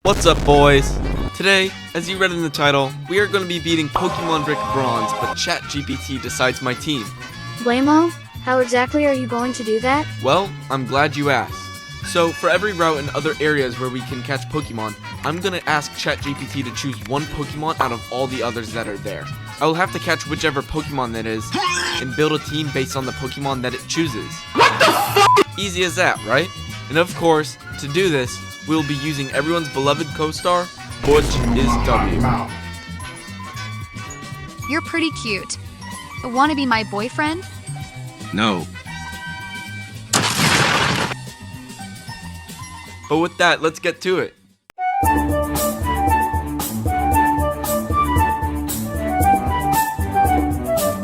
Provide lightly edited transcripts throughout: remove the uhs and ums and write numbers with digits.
What's up, boys? Today, as you read in the title, we are going to be beating Pokémon Brick Bronze, but ChatGPT decides my team. Blamo, how exactly are you going to do that? Well, I'm glad you asked. So, for every route and other areas where we can catch Pokemon, I'm going to ask ChatGPT to choose one Pokemon out of all the others that are there. I will have to catch whichever Pokemon that is, and build a team based on the Pokemon that it chooses. What the f***? Easy as that, right? And of course, to do this, we will be using everyone's beloved co-star, Butch is W. You're pretty cute. Want to be my boyfriend? No. But with that, let's get to it.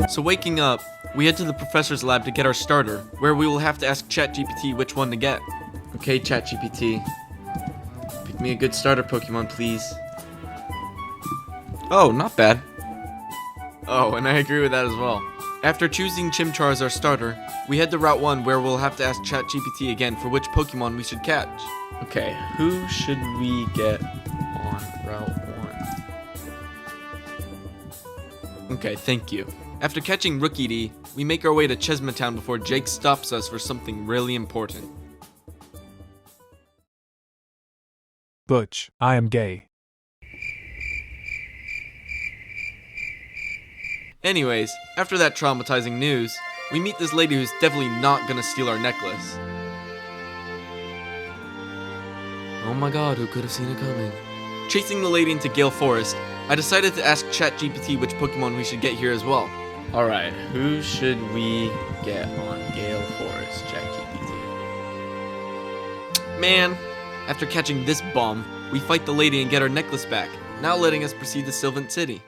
So waking up, we head to the professor's lab to get our starter, where we will have to ask ChatGPT which one to get. Okay, ChatGPT. Pick me a good starter Pokemon, please. Oh, not bad. Oh, and I agree with that as well. After choosing Chimchar as our starter, we head to Route 1 where we'll have to ask ChatGPT again for which Pokemon we should catch. Okay, who should we get on Route 1? Okay, thank you. After catching Rookidee, we make our way to Chesma Town before Jake stops us for something really important. Butch, I am gay. Anyways, after that traumatizing news, we meet this lady who's definitely not gonna steal our necklace. Oh my god, who could have seen it coming? Chasing the lady into Gale Forest, I decided to ask ChatGPT which Pokemon we should get here as well. Alright, who should we get on Gale Forest, ChatGPT? Man, after catching this bomb, we fight the lady and get our necklace back, now letting us proceed to Sylvan City.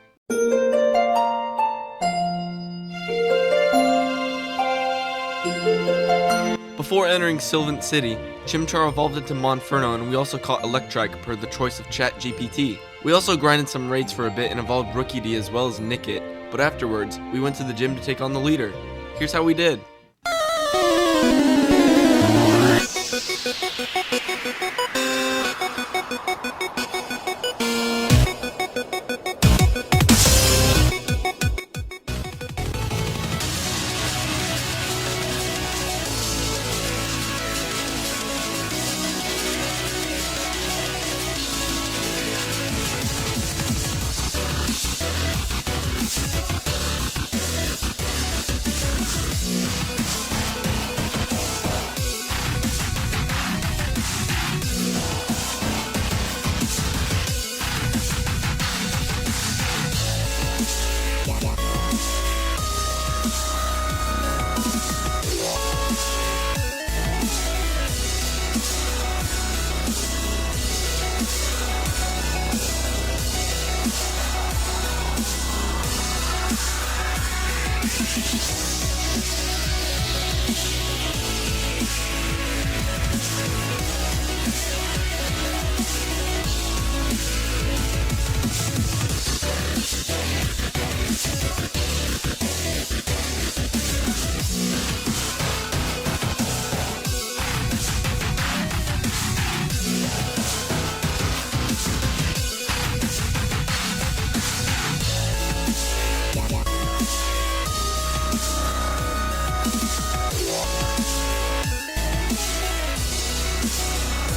Before entering Sylvan City, Chimchar evolved into Monferno and we also caught Electrike per the choice of ChatGPT. We also grinded some raids for a bit and evolved Rookidee as well as Nickit, but afterwards, we went to the gym to take on the leader. Here's how we did.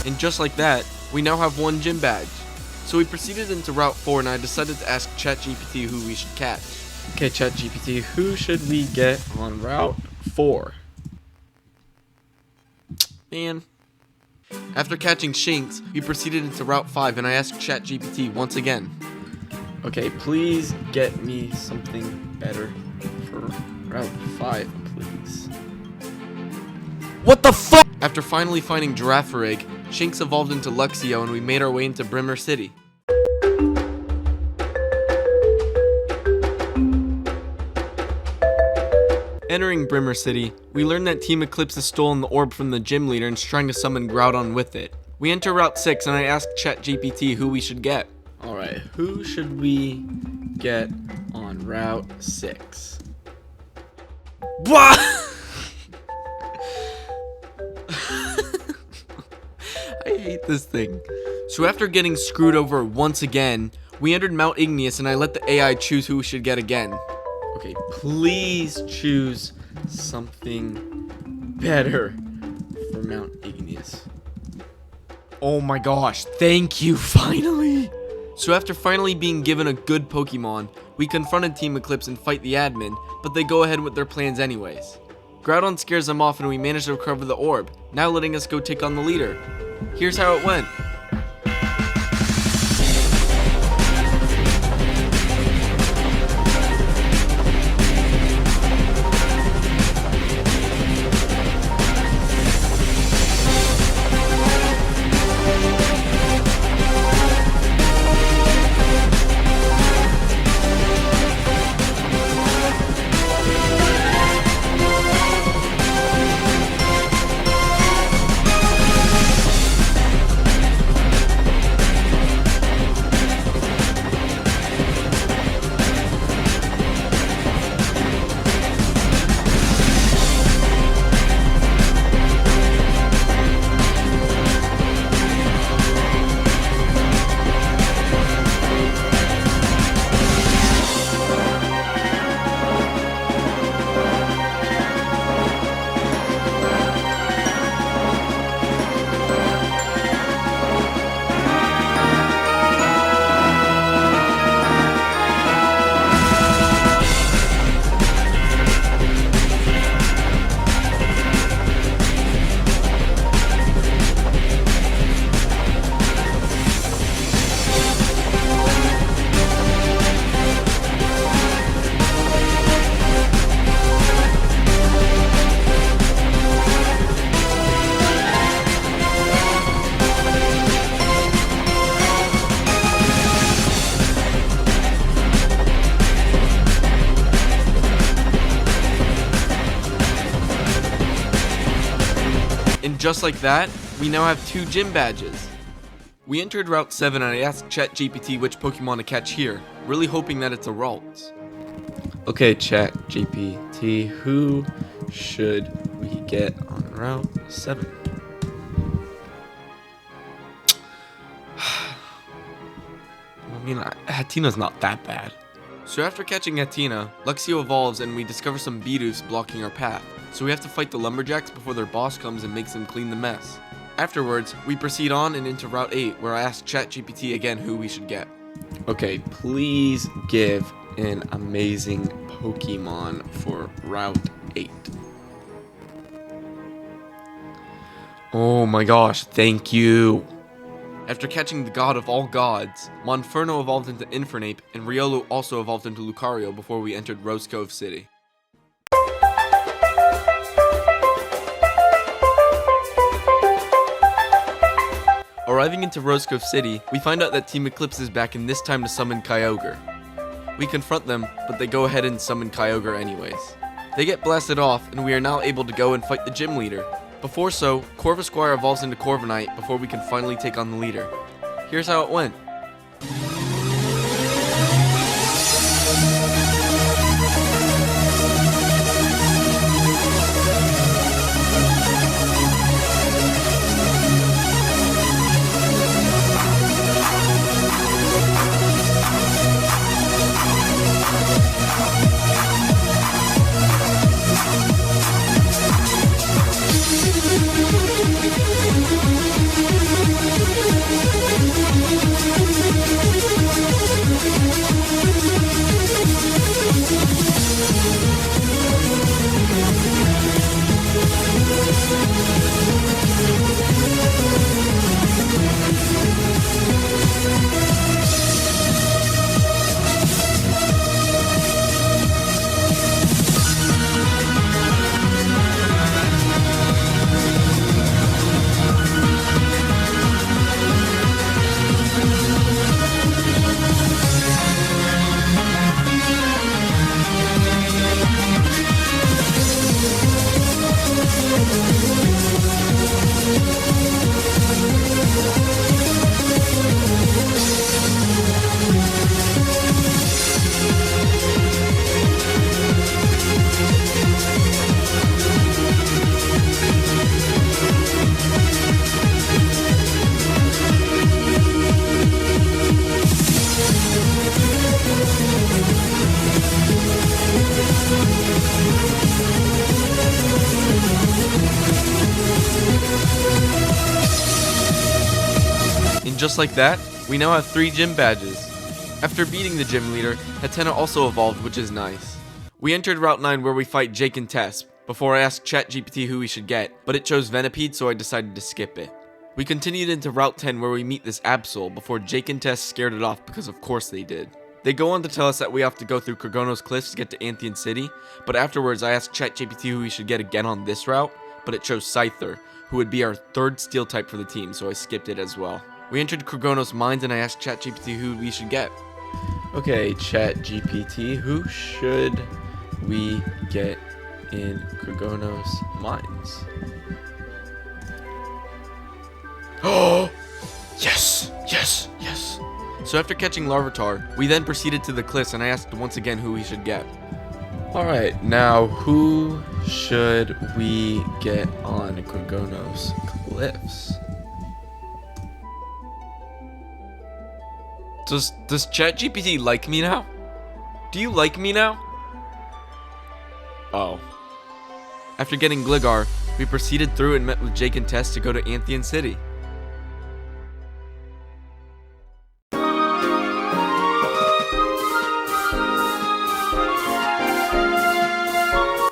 And just like that, we now have one gym badge. So we proceeded into Route 4 and I decided to ask ChatGPT who we should catch. Okay, ChatGPT, who should we get on Route 4? Man. After catching Shinx, we proceeded into Route 5 and I asked ChatGPT once again. Okay, please get me something better for Route 5, please. What the fuck? After finally finding Girafarig, Shinx evolved into Luxio and we made our way into Brimmer City. Entering Brimmer City, we learned that Team Eclipse has stolen the orb from the gym leader and is trying to summon Groudon with it. We enter Route 6 and I asked ChatGPT who we should get. Alright, who should we get on Route 6? Blah! I hate this thing. So after getting screwed over once again, we entered Mount Igneous and I let the AI choose who we should get again. Okay, please choose something better for Mount Igneous. Oh my gosh, thank you, finally! So after finally being given a good Pokemon, we confronted Team Eclipse and fight the admin, but they go ahead with their plans anyways. Groudon scares them off and we manage to recover the orb, now letting us go take on the leader. Here's how it went. And just like that, we now have 2 gym badges. We entered Route 7 and I asked ChatGPT which Pokemon to catch here, really hoping that it's a Ralts. Okay, ChatGPT, who should we get on Route 7? I mean, Hatina's not that bad. So after catching Hatina, Luxio evolves and we discover some Beedus blocking our path. So we have to fight the Lumberjacks before their boss comes and makes them clean the mess. Afterwards, we proceed on and into Route 8, where I ask ChatGPT again who we should get. Okay, please give an amazing Pokemon for Route 8. Oh my gosh, thank you! After catching the god of all gods, Monferno evolved into Infernape, and Riolu also evolved into Lucario before we entered Rose Cove City. Arriving into Rose Cove City, we find out that Team Eclipse is back and this time to summon Kyogre. We confront them, but they go ahead and summon Kyogre anyways. They get blasted off, and we are now able to go and fight the gym leader. Before so, Corvisquire evolves into Corviknight before we can finally take on the leader. Here's how it went. just like that, we now have 3 gym badges. After beating the gym leader, Hatena also evolved, which is nice. We entered Route 9 where we fight Jake and Tess, before I asked ChatGPT who we should get, but it chose Venipede, so I decided to skip it. We continued into Route 10 where we meet this Absol before Jake and Tess scared it off because of course they did. They go on to tell us that we have to go through Krogonos Cliffs to get to Anthean City, but afterwards I asked ChatGPT who we should get again on this route, but it chose Scyther, who would be our 3rd steel type for the team, so I skipped it as well. We entered Krogonos Mines and I asked ChatGPT who we should get. Okay, ChatGPT, who should we get in Krogonos Mines? Oh! Yes! Yes! Yes! So after catching Larvitar, we then proceeded to the cliffs and I asked once again who we should get. Alright, now who should we get on Krogonos Cliffs? Does ChatGPT like me now? Do you like me now? Oh. After getting Gligar, we proceeded through and met with Jake and Tess to go to Anthean City.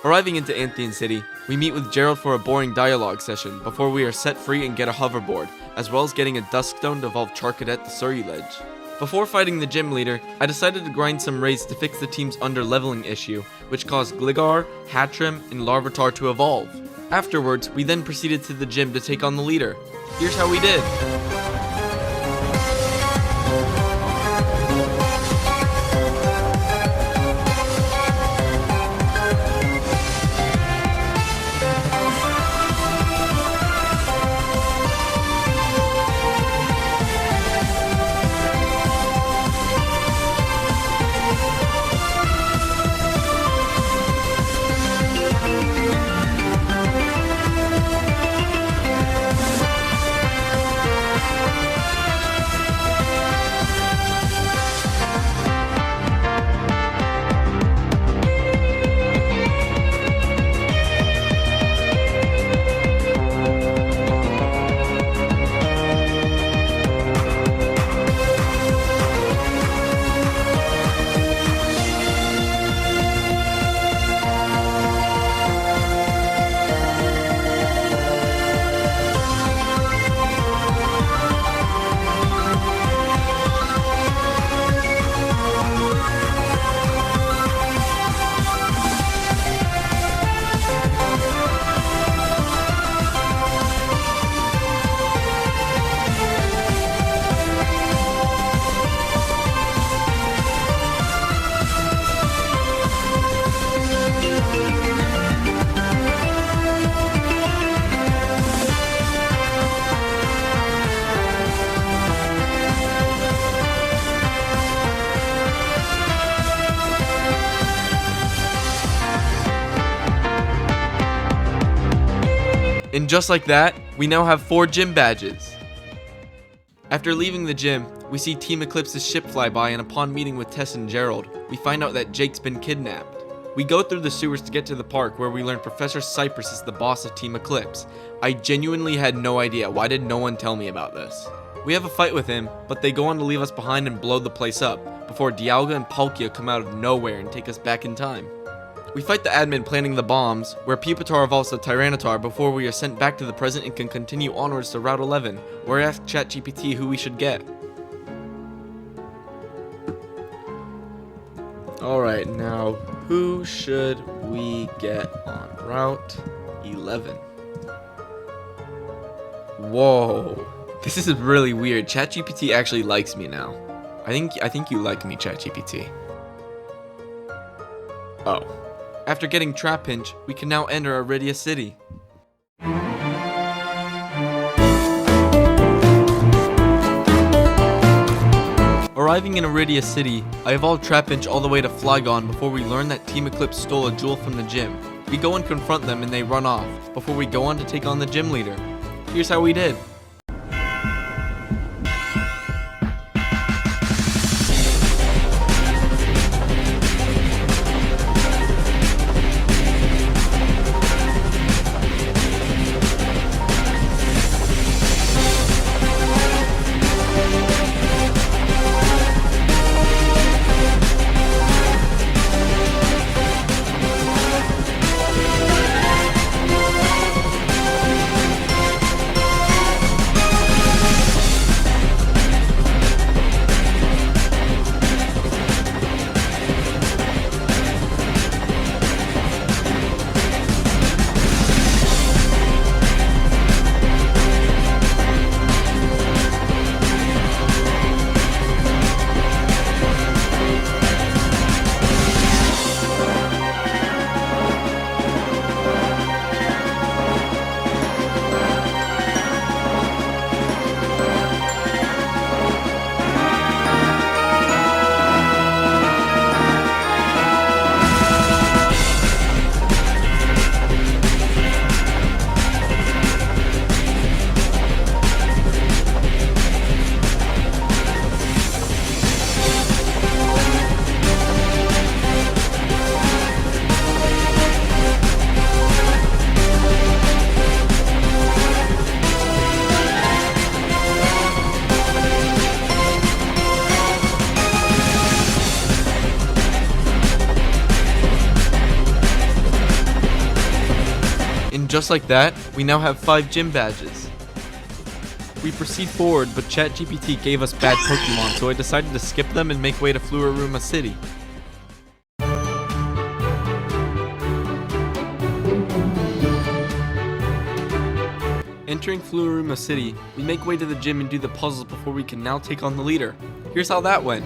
Arriving into Anthean City, we meet with Gerald for a boring dialogue session before we are set free and get a hoverboard, as well as getting a Duskstone to evolve Charcadet to Surreyledge. Before fighting the gym leader, I decided to grind some raids to fix the team's under-leveling issue, which caused Gligar, Hatchrim, and Larvitar to evolve. Afterwards, we then proceeded to the gym to take on the leader. Here's how we did. And just like that, we now have 4 gym badges. After leaving the gym, we see Team Eclipse's ship fly by, and upon meeting with Tess and Gerald, we find out that Jake's been kidnapped. We go through the sewers to get to the park where we learn Professor Cypress is the boss of Team Eclipse. I genuinely had no idea. Why did no one tell me about this? We have a fight with him, but they go on to leave us behind and blow the place up, before Dialga and Palkia come out of nowhere and take us back in time. We fight the admin planning the bombs, where Pupitar evolves to Tyranitar before we are sent back to the present and can continue onwards to Route 11, where I ask ChatGPT who we should get. Alright, now who should we get on Route 11? Whoa, this is really weird. ChatGPT actually likes me now. I think you like me, ChatGPT. Oh. After getting Trapinch, we can now enter Iridia City. Arriving in Iridia City, I evolved Trapinch all the way to Flygon before we learn that Team Eclipse stole a jewel from the gym. We go and confront them and they run off, before we go on to take on the gym leader. Here's how we did. just like that, we now have 5 gym badges. We proceed forward, but ChatGPT gave us bad Pokemon, so I decided to skip them and make way to Floraruma City. Entering Floraruma City, we make way to the gym and do the puzzles before we can now take on the leader. Here's how that went.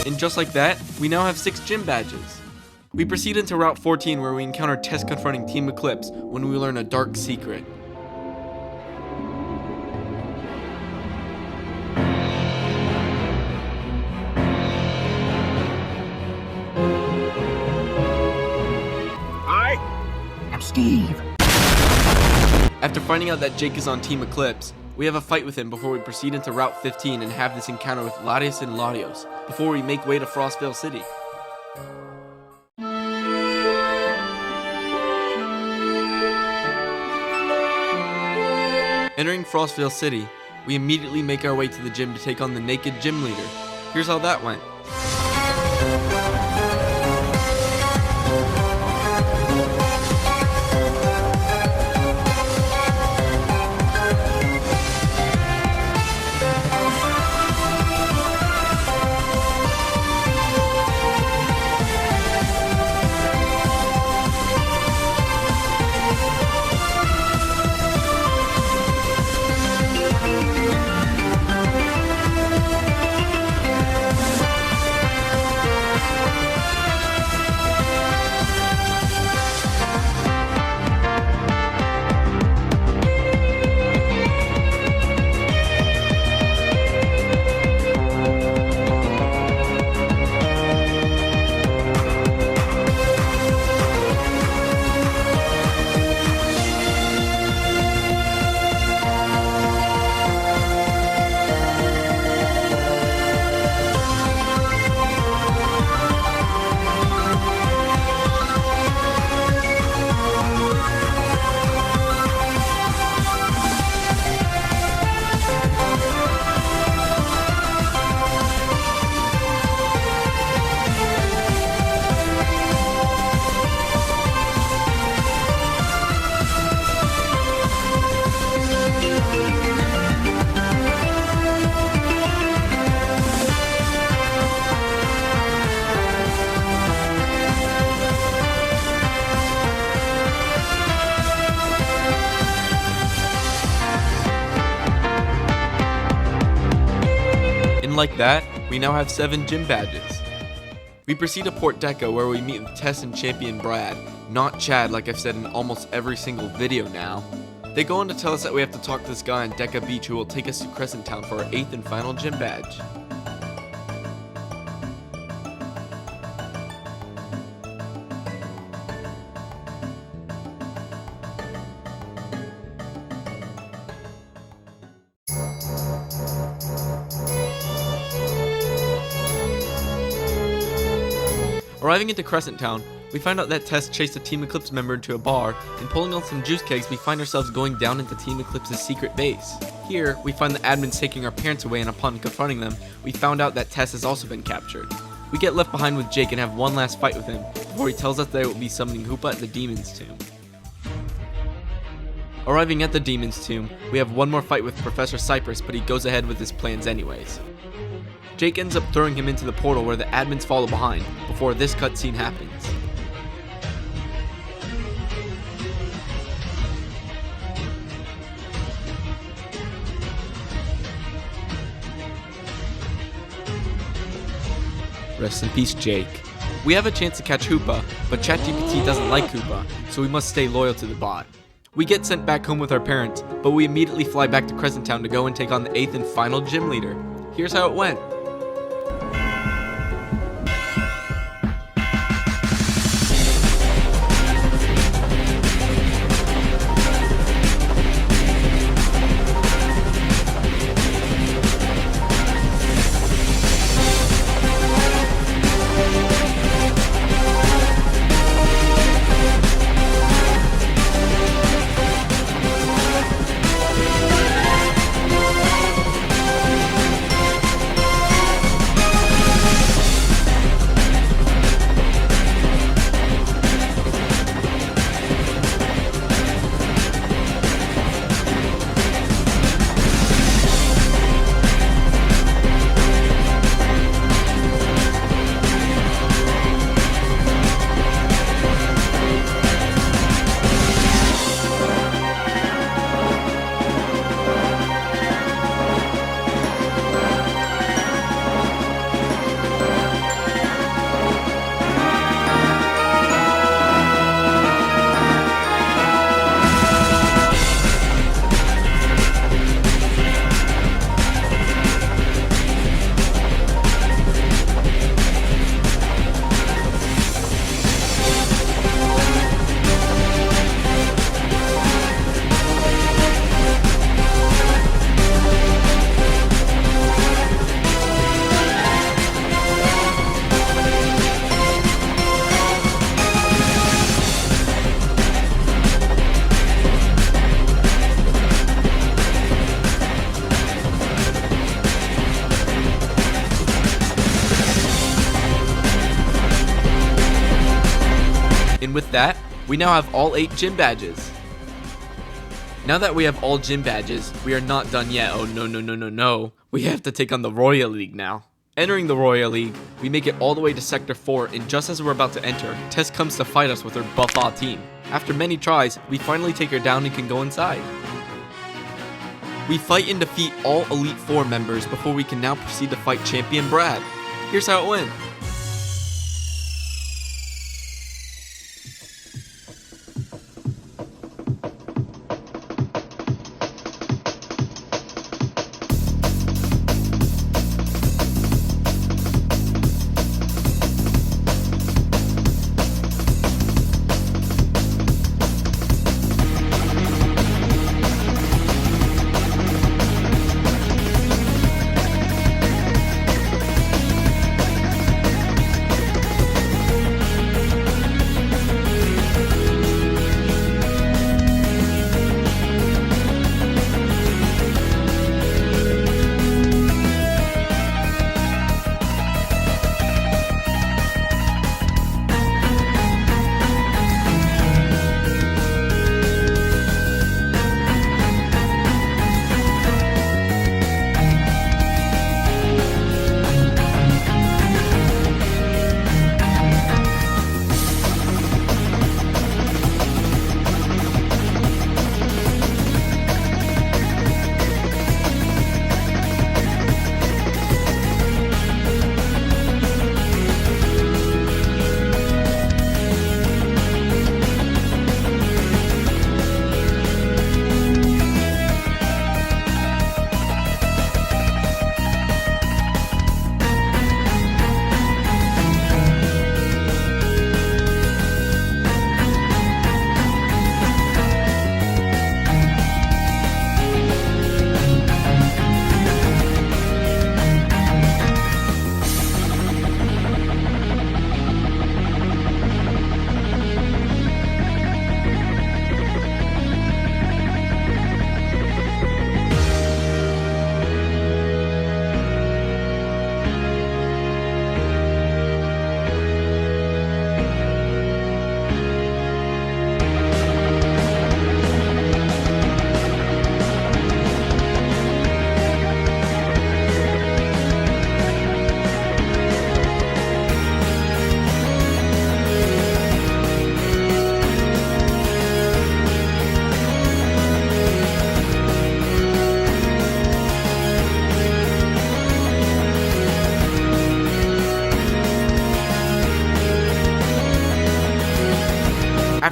And just like that, we now have 6 gym badges. We proceed into Route 14 where we encounter Tess confronting Team Eclipse when we learn a dark secret. I'm Steve. After finding out that Jake is on Team Eclipse, we have a fight with him before we proceed into Route 15 and have this encounter with Latios and Latios before we make way to Frostvale City. Entering Frostvale City, we immediately make our way to the gym to take on the naked gym leader. Here's how that went. And like that, we now have 7 gym badges. We proceed to Port Deco where we meet with Tess and Champion Brad, not Chad like I've said in almost every single video now. They go on to tell us that we have to talk to this guy on Deca Beach who will take us to Crescent Town for our 8th and final gym badge. Arriving into Crescent Town, we find out that Tess chased a Team Eclipse member into a bar, and pulling on some juice kegs, we find ourselves going down into Team Eclipse's secret base. Here, we find the admins taking our parents away, and upon confronting them, we found out that Tess has also been captured. We get left behind with Jake and have one last fight with him, before he tells us that it will be summoning Hoopa at the Demon's Tomb. Arriving at the Demon's Tomb, we have one more fight with Professor Cypress, but he goes ahead with his plans anyways. Jake ends up throwing him into the portal where the admins follow behind, before this cutscene happens. Rest in peace, Jake. We have a chance to catch Hoopa, but ChatGPT doesn't like Hoopa, so we must stay loyal to the bot. We get sent back home with our parents, but we immediately fly back to Crescent Town to go and take on the 8th and final gym leader. Here's how it went. And with that, we now have all 8 gym badges. Now that we have all gym badges, we are not done yet. Oh no. We have to take on the Roria League now. Entering the Roria League, we make it all the way to Sector 4, and just as we're about to enter, Tess comes to fight us with her Buffa team. After many tries, we finally take her down and can go inside. We fight and defeat all Elite 4 members before we can now proceed to fight Champion Brad. Here's how it went.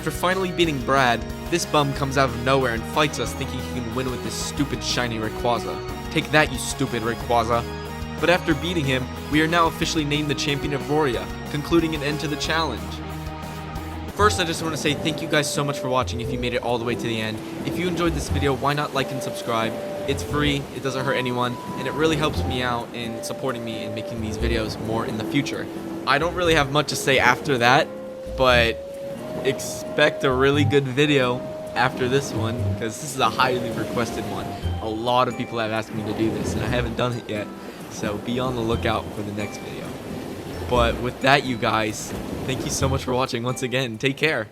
After finally beating Brad, this bum comes out of nowhere and fights us thinking he can win with this stupid shiny Rayquaza. Take that, you stupid Rayquaza. But after beating him, we are now officially named the champion of Roria, concluding an end to the challenge. First, I just want to say thank you guys so much for watching if you made it all the way to the end. If you enjoyed this video, why not like and subscribe? It's free, it doesn't hurt anyone, and it really helps me out in supporting me and making these videos more in the future. I don't really have much to say after that, but expect a really good video after this one, because this is a highly requested one. A lot of people have asked me to do this, and I haven't done it yet, so be on the lookout for the next video. But with that, you guys, thank you so much for watching once again. Take care.